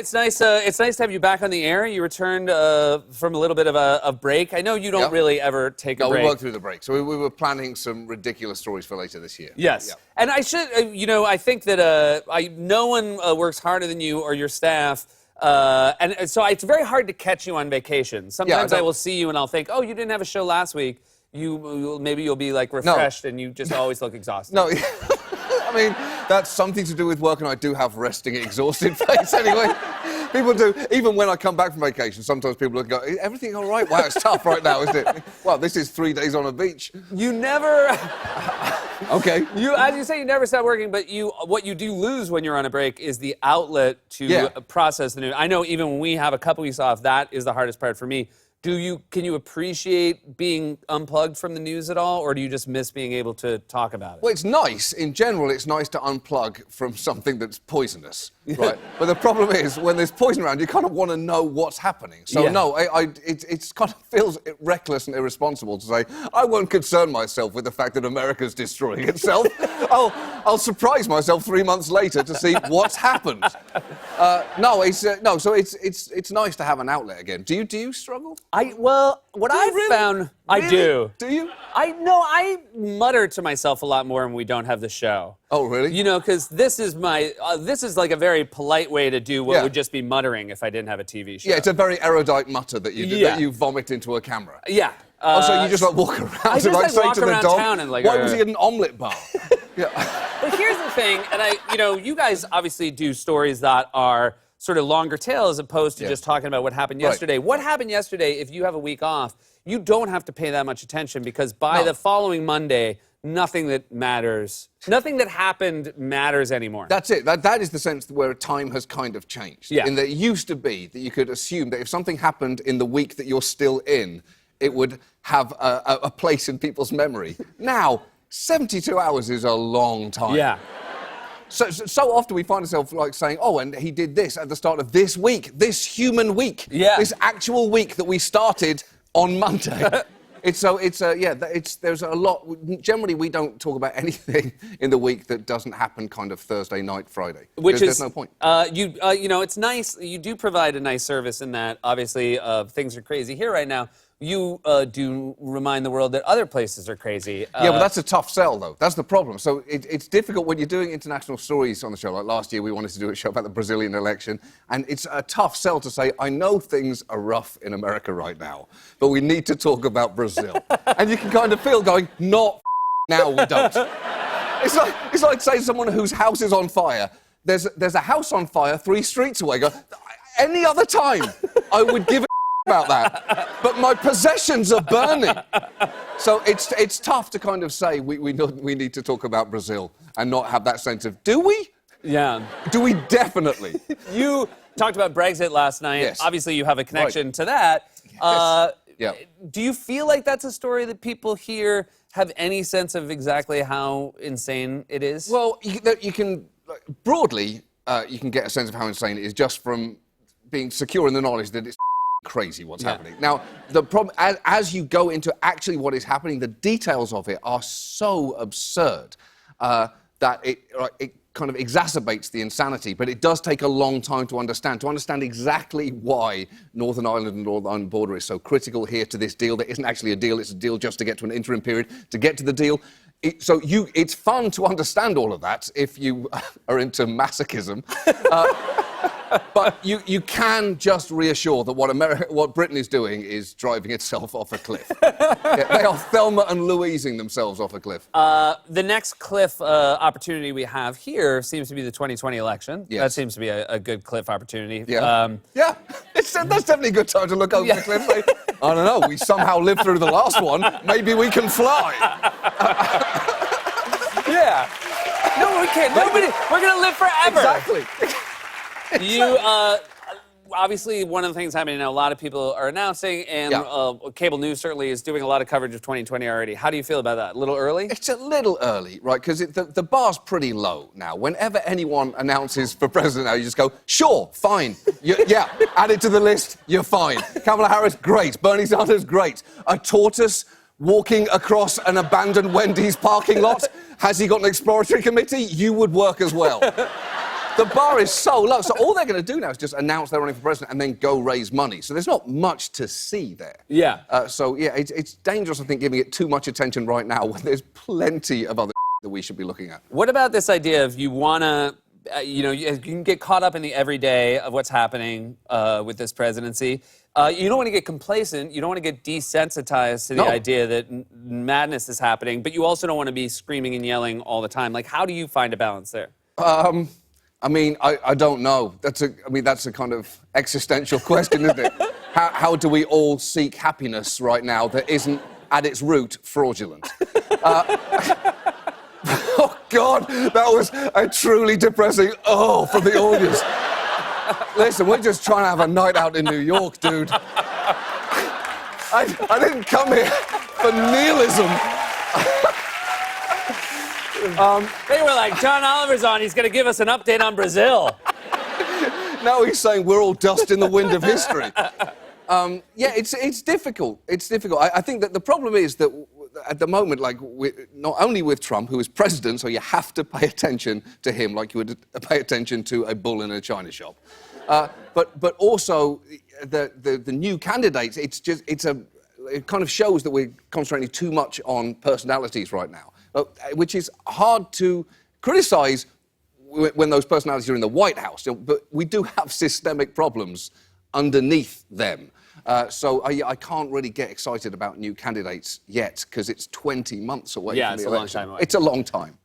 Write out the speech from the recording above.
It's nice to have you back on the air. You returned from a little bit of a break. I know you don't really ever take a break. No, we worked through the break. So we were planning some ridiculous stories for later this year. Yes. Yeah. And I should, I think that no one works harder than you or your staff. And so it's very hard to catch you on vacation. Sometimes I will see you and I'll think, oh, you didn't have a show last week. Maybe you'll be like refreshed and you just always look exhausted. No, I mean, that's something to do with work, and I do have resting, exhausted face anyway. People do. Even when I come back from vacation, sometimes people look and go, everything all right? Wow, it's tough right now, isn't it? Well, this is 3 days on a beach. You never... Okay. As you say, you never stop working, but what you do lose when you're on a break is the outlet to process the news. I know even when we have a couple weeks off, that is the hardest part for me. Can you appreciate being unplugged from the news at all, or do you just miss being able to talk about it? Well, it's nice. In general, it's nice to unplug from something that's poisonous, right? But the problem is, when there's poison around, you kind of want to know what's happening. So, no, it kind of feels reckless and irresponsible to say, I won't concern myself with the fact that America's destroying itself. I'll surprise myself 3 months later to see what's happened. So it's nice to have an outlet again. Do you struggle? Found... I do. Do you? I mutter to myself a lot more when we don't have the show. Oh, really? You know, because this is like a very polite way to do what would just be muttering if I didn't have a TV show. Yeah, it's a very erudite mutter that you do, that you vomit into a camera. Yeah. So you just like walk around and like say walk to the around dog, town and like, why was he at an omelette bar? But here's the thing, and you guys obviously do stories that are sort of longer tail as opposed to just talking about what happened yesterday. What happened yesterday, if you have a week off, you don't have to pay that much attention because by the following Monday, nothing that happened matters anymore. That's it. That is the sense where time has kind of changed. Yeah. In that it used to be that you could assume that if something happened in the week that you're still in, it would have a place in people's memory. Now, 72 hours is a long time. Yeah. So often we find ourselves like saying, oh, and he did this at the start of this week, this human week, this actual week that we started on Monday. There's a lot. Generally, we don't talk about anything in the week that doesn't happen kind of Thursday night, Friday. There's no point. It's nice. You do provide a nice service in that. Obviously, things are crazy here right now. You do remind the world that other places are crazy. Yeah, but that's a tough sell, though. That's the problem. So it's difficult when you're doing international stories on the show. Like last year, we wanted to do a show about the Brazilian election, and it's a tough sell to say, I know things are rough in America right now, but we need to talk about Brazil. And you can kind of feel going, not now, we don't. It's like saying someone whose house is on fire. There's a house on fire 3 streets away. Go, any other time, I would give a about that, but my possessions are burning. So it's tough to kind of say we need to talk about Brazil and not have that sense of, do we? Yeah. Do we definitely? You talked about Brexit last night. Yes. Obviously, you have a connection to that. Yes. Do you feel like that's a story that people here have any sense of exactly how insane it is? Well, you can, broadly, you can get a sense of how insane it is just from being secure in the knowledge that it's crazy what's happening. Now, the problem, as you go into actually what is happening, the details of it are so absurd that it kind of exacerbates the insanity, but it does take a long time to understand exactly why Northern Ireland and Northern Ireland border is so critical here to this deal. There isn't actually a deal, it's a deal just to get to an interim period, to get to the deal. It's fun to understand all of that if you are into masochism. But you can just reassure that what Britain is doing is driving itself off a cliff. They are Thelma and Louising themselves off a cliff. The next cliff opportunity we have here seems to be the 2020 election. Yes. That seems to be a good cliff opportunity. Yeah. That's definitely a good time to look over the cliff. Like, I don't know, we somehow lived through the last one. Maybe we can fly. Yeah. No, we can't. We're going to live forever. Exactly. Obviously, one of the things happening now, a lot of people are announcing, and cable news certainly is doing a lot of coverage of 2020 already. How do you feel about that? A little early? It's a little early, right? Because the bar's pretty low now. Whenever anyone announces for president now, you just go, sure, fine. Add it to the list, you're fine. Kamala Harris, great. Bernie Sanders, great. A tortoise walking across an abandoned Wendy's parking lot. Has he got an exploratory committee? You would work as well. The bar is so low. So all they're going to do now is just announce they're running for president and then go raise money. So there's not much to see there. Yeah. So, yeah, it's dangerous, I think, giving it too much attention right now when there's plenty of other that we should be looking at. What about this idea of you want to, you can get caught up in the everyday of what's happening with this presidency. You don't want to get complacent. You don't want to get desensitized to the idea that madness is happening, but you also don't want to be screaming and yelling all the time. Like, how do you find a balance there? I mean, I don't know. That's a kind of existential question, isn't it? How do we all seek happiness right now that isn't, at its root, fraudulent? Oh, God, that was a truly depressing from the audience. Listen, we're just trying to have a night out in New York, dude. I didn't come here for nihilism. They were like, John Oliver's on, he's going to give us an update on Brazil. Now he's saying we're all dust in the wind of history. Yeah, it's difficult. It's difficult. I think that the problem is that at the moment, like, not only with Trump, who is president, so you have to pay attention to him like you would pay attention to a bull in a china shop. But also the new candidates, it kind of shows that we're concentrating too much on personalities right now, which is hard to criticize when those personalities are in the White House. But we do have systemic problems underneath them. So I can't really get excited about new candidates yet because it's 20 months away from the election. It's a long time away. It's a long time.